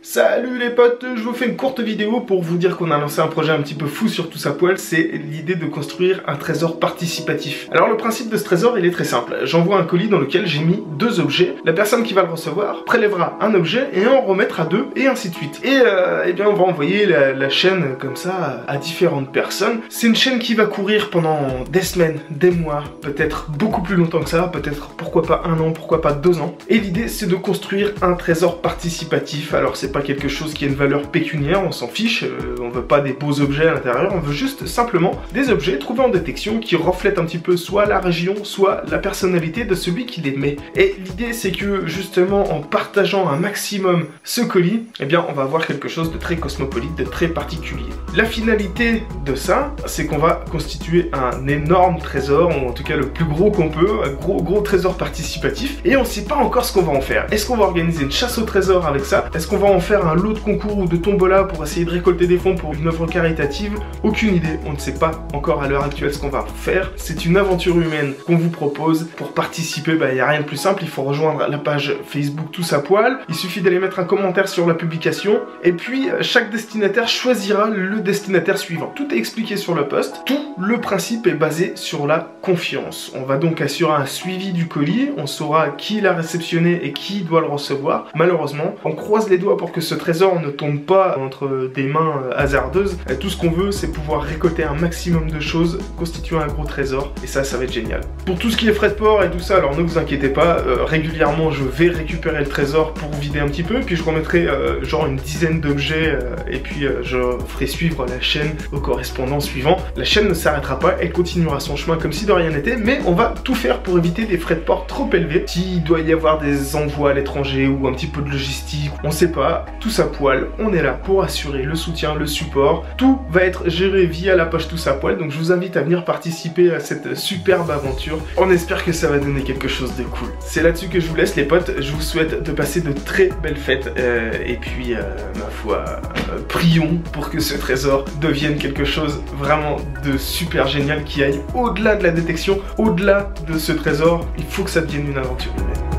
Salut les potes, je vous fais une courte vidéo pour vous dire qu'on a lancé un projet un petit peu fou sur Tous à Poil. C'est l'idée de construire un trésor participatif. Alors le principe de ce trésor il est très simple. J'envoie un colis dans lequel j'ai mis deux objets. La personne qui va le recevoir prélèvera un objet et en remettra deux et ainsi de suite. Et eh bien on va envoyer la chaîne comme ça à différentes personnes. C'est une chaîne qui va courir pendant des semaines, des mois, peut-être beaucoup plus longtemps que ça, peut-être pourquoi pas un an, pourquoi pas 2 ans. Et l'idée c'est de construire un trésor participatif. Alors c'est pas quelque chose qui a une valeur pécuniaire, on s'en fiche, on veut pas des beaux objets à l'intérieur, on veut juste simplement des objets trouvés en détection qui reflètent un petit peu soit la région, soit la personnalité de celui qui les met. Et l'idée c'est que justement en partageant un maximum ce colis, eh bien on va avoir quelque chose de très cosmopolite, de très particulier. La finalité de ça, c'est qu'on va constituer un énorme trésor, ou en tout cas le plus gros qu'on peut, un gros trésor participatif, et on sait pas encore ce qu'on va en faire. Est-ce qu'on va organiser une chasse au trésor avec ça? Est-ce qu'on va en faire un lot de concours ou de tombola pour essayer de récolter des fonds pour une œuvre caritative? Aucune idée, on ne sait pas encore à l'heure actuelle ce qu'on va faire. C'est une aventure humaine qu'on vous propose. Pour participer, il n'y a rien de plus simple, il faut rejoindre la page Facebook Tous à Poil. Il suffit d'aller mettre un commentaire sur la publication et puis chaque destinataire choisira le destinataire suivant. Tout est expliqué sur le post. Tout le principe est basé sur la confiance. On va donc assurer un suivi du colis, on saura qui l'a réceptionné et qui doit le recevoir. Malheureusement, on croise les doigts pour que ce trésor ne tombe pas entre des mains hasardeuses. Tout ce qu'on veut, c'est pouvoir récolter un maximum de choses, constituer un gros trésor, et ça va être génial. Pour tout ce qui est frais de port et tout ça, alors ne vous inquiétez pas, régulièrement je vais récupérer le trésor pour vider un petit peu, puis je remettrai genre une dizaine d'objets, et puis je ferai suivre la chaîne au correspondant suivant. La chaîne ne s'arrêtera pas, elle continuera son chemin comme si de rien n'était, mais on va tout faire pour éviter des frais de port trop élevés. S'il doit y avoir des envois à l'étranger ou un petit peu de logistique, on sait pas, Tous à Poil, on est là pour assurer le soutien, le support. Tout va être géré via la page Tous à Poil, donc je vous invite à venir participer à cette superbe aventure. On espère que ça va donner quelque chose de cool. C'est là-dessus que je vous laisse les potes, je vous souhaite de passer de très belles fêtes, et puis ma foi, prions pour que ce trésor devienne quelque chose vraiment de super génial, qui aille au-delà de la détection, au-delà de ce trésor. Il faut que ça devienne une aventure humaine.